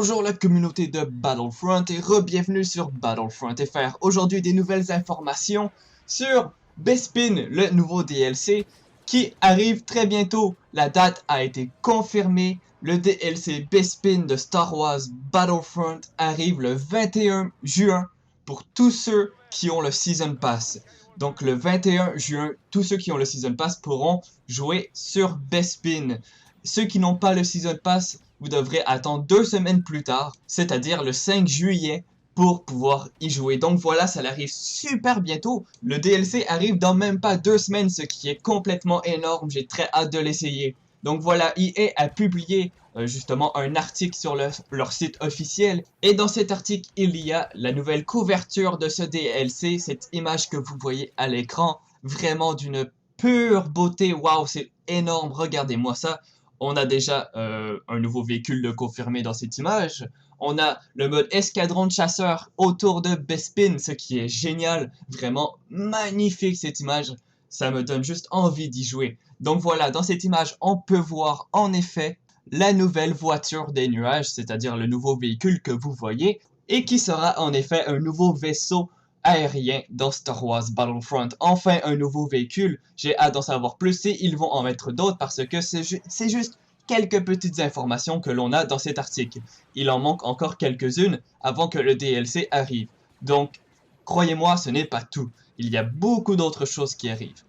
Bonjour la communauté de Battlefront et re-bienvenue sur Battlefront FR. Aujourd'hui des nouvelles informations sur Bespin, le nouveau DLC qui arrive très bientôt. La date a été confirmée. Le DLC Bespin de Star Wars Battlefront arrive le 21 juin pour tous ceux qui ont le Season Pass. Donc le 21 juin, tous ceux qui ont le Season Pass pourront jouer sur Bespin. Ceux qui n'ont pas le Season Pass, vous devrez attendre 2 semaines plus tard, c'est-à-dire le 5 juillet, pour pouvoir y jouer. Donc voilà, ça arrive super bientôt. Le DLC arrive dans même pas 2 semaines, ce qui est complètement énorme. J'ai très hâte de l'essayer. Donc voilà, EA a publié justement un article sur leur site officiel. Et dans cet article, il y a la nouvelle couverture de ce DLC, cette image que vous voyez à l'écran, vraiment d'une pure beauté. Waouh, c'est énorme, regardez-moi ça. On a déjà un nouveau véhicule de confirmé dans cette image. On a le mode escadron de chasseurs autour de Bespin, ce qui est génial. Vraiment magnifique cette image. Ça me donne juste envie d'y jouer. Donc voilà, dans cette image, on peut voir en effet la nouvelle voiture des nuages, c'est-à-dire le nouveau véhicule que vous voyez, et qui sera en effet un nouveau vaisseau aérien dans Star Wars Battlefront. Enfin un nouveau véhicule, j'ai hâte d'en savoir plus et ils vont en mettre d'autres parce que c'est juste quelques petites informations que l'on a dans cet article. Il en manque encore quelques-unes avant que le DLC arrive. Donc, croyez-moi, ce n'est pas tout. Il y a beaucoup d'autres choses qui arrivent.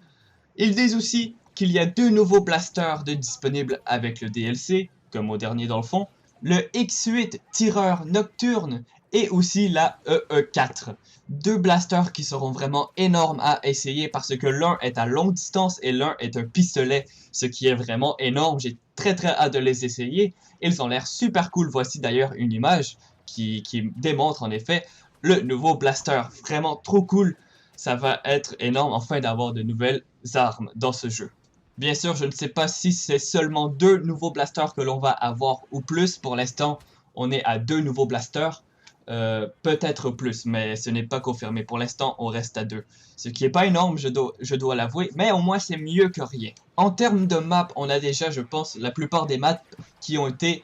Ils disent aussi qu'il y a 2 nouveaux blasters disponibles avec le DLC, comme au dernier dans le fond, le X8 tireur nocturne et aussi la EE4. 2 blasters qui seront vraiment énormes à essayer parce que l'un est à longue distance et l'un est un pistolet, ce qui est vraiment énorme. J'ai très hâte de les essayer. Ils ont l'air super cool. Voici d'ailleurs une image qui démontre en effet le nouveau blaster. Vraiment trop cool. Ça va être énorme enfin d'avoir de nouvelles armes dans ce jeu. Bien sûr, je ne sais pas si c'est seulement 2 nouveaux blasters que l'on va avoir ou plus. Pour l'instant, on est à 2 nouveaux blasters. Peut-être plus, mais ce n'est pas confirmé. Pour l'instant, on reste à 2. Ce qui n'est pas énorme, je dois l'avouer, mais au moins c'est mieux que rien. En termes de map, on a déjà, je pense, la plupart des maps qui ont été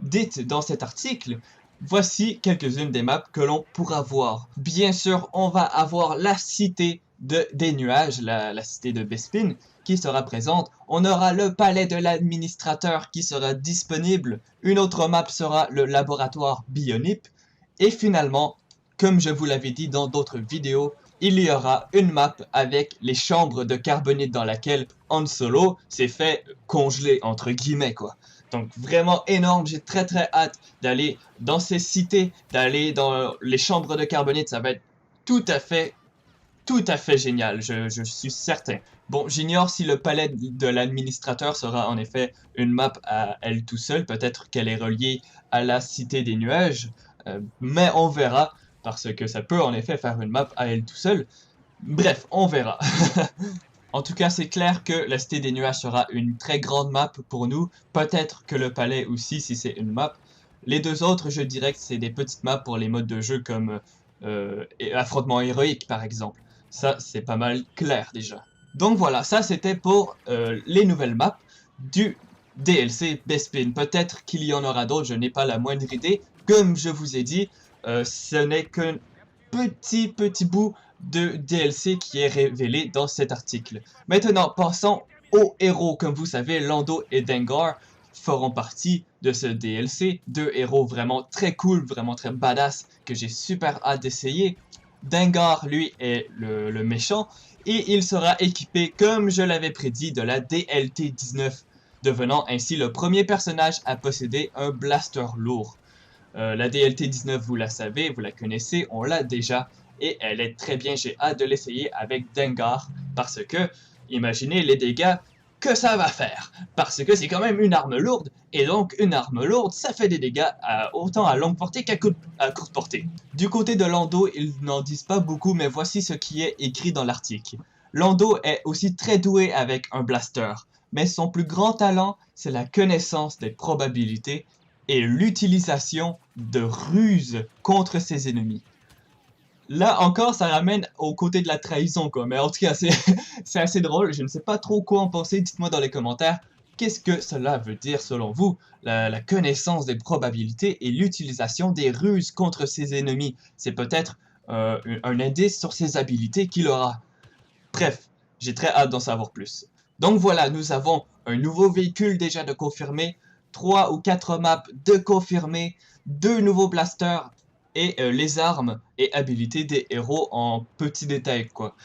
dites dans cet article. Voici quelques-unes des maps que l'on pourra voir. Bien sûr, on va avoir la cité des nuages, la cité de Bespin, qui sera présente. On aura le palais de l'administrateur qui sera disponible. Une autre map sera le laboratoire Bionip. Et finalement, comme je vous l'avais dit dans d'autres vidéos, il y aura une map avec les chambres de carbonite dans laquelle Han Solo s'est fait congeler, entre guillemets, quoi. Donc vraiment énorme, j'ai très hâte d'aller dans ces cités, d'aller dans les chambres de carbonite, ça va être tout à fait génial, je suis certain. Bon, j'ignore si le palais de l'administrateur sera en effet une map à elle tout seul, peut-être qu'elle est reliée à la cité des nuages, mais on verra, parce que ça peut en effet faire une map à elle tout seul. Bref, on verra. En tout cas, c'est clair que la Cité des Nuages sera une très grande map pour nous. Peut-être que le palais aussi, si c'est une map. Les deux autres, je dirais que c'est des petites maps pour les modes de jeu comme affrontement héroïque, par exemple. Ça, c'est pas mal clair déjà. Donc voilà, ça c'était pour les nouvelles maps du DLC Bespin. Peut-être qu'il y en aura d'autres, je n'ai pas la moindre idée. Comme je vous ai dit, ce n'est qu'un petit bout de DLC qui est révélé dans cet article. Maintenant, passons aux héros. Comme vous savez, Lando et Dengar feront partie de ce DLC. 2 héros vraiment très cool, vraiment très badass, que j'ai super hâte d'essayer. Dengar, lui, est le méchant, et il sera équipé, comme je l'avais prédit, de la DLT-19, devenant ainsi le premier personnage à posséder un blaster lourd. La DLT-19, vous la savez, vous la connaissez, on l'a déjà, et elle est très bien, j'ai hâte de l'essayer avec Dengar, parce que, imaginez les dégâts que ça va faire, parce que c'est quand même une arme lourde, et donc une arme lourde, ça fait des dégâts autant à longue portée qu'à courte portée. Du côté de Lando, ils n'en disent pas beaucoup, mais voici ce qui est écrit dans l'article. Lando est aussi très doué avec un blaster, mais son plus grand talent, c'est la connaissance des probabilités et l'utilisation de ruses contre ses ennemis. Là encore, ça ramène au côté de la trahison, quoi. Mais en tout cas, c'est assez drôle. Je ne sais pas trop quoi en penser. Dites-moi dans les commentaires. Qu'est-ce que cela veut dire selon vous? La connaissance des probabilités et l'utilisation des ruses contre ses ennemis. C'est peut-être un indice sur ses habilités qu'il aura. Bref, j'ai très hâte d'en savoir plus. Donc voilà, nous avons un nouveau véhicule déjà de confirmé, 3 ou 4 maps de confirmé, 2 nouveaux blasters et les armes et habilités des héros en petits détails quoi.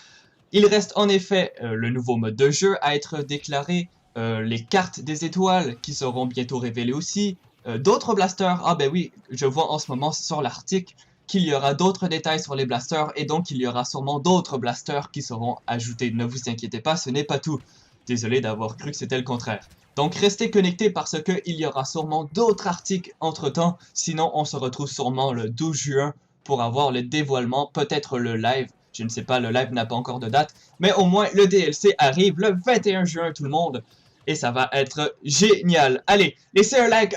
Il reste en effet le nouveau mode de jeu à être déclaré, les cartes des étoiles qui seront bientôt révélées aussi, d'autres blasters, ah ben oui, je vois en ce moment sur l'article qu'il y aura d'autres détails sur les blasters et donc il y aura sûrement d'autres blasters qui seront ajoutés. Ne vous inquiétez pas, ce n'est pas tout. Désolé d'avoir cru que c'était le contraire. Donc restez connectés parce qu'il y aura sûrement d'autres articles entre temps, sinon on se retrouve sûrement le 12 juin pour avoir le dévoilement, peut-être le live. Je ne sais pas, le live n'a pas encore de date, mais au moins le DLC arrive le 21 juin tout le monde, et ça va être génial. Allez, laissez un like,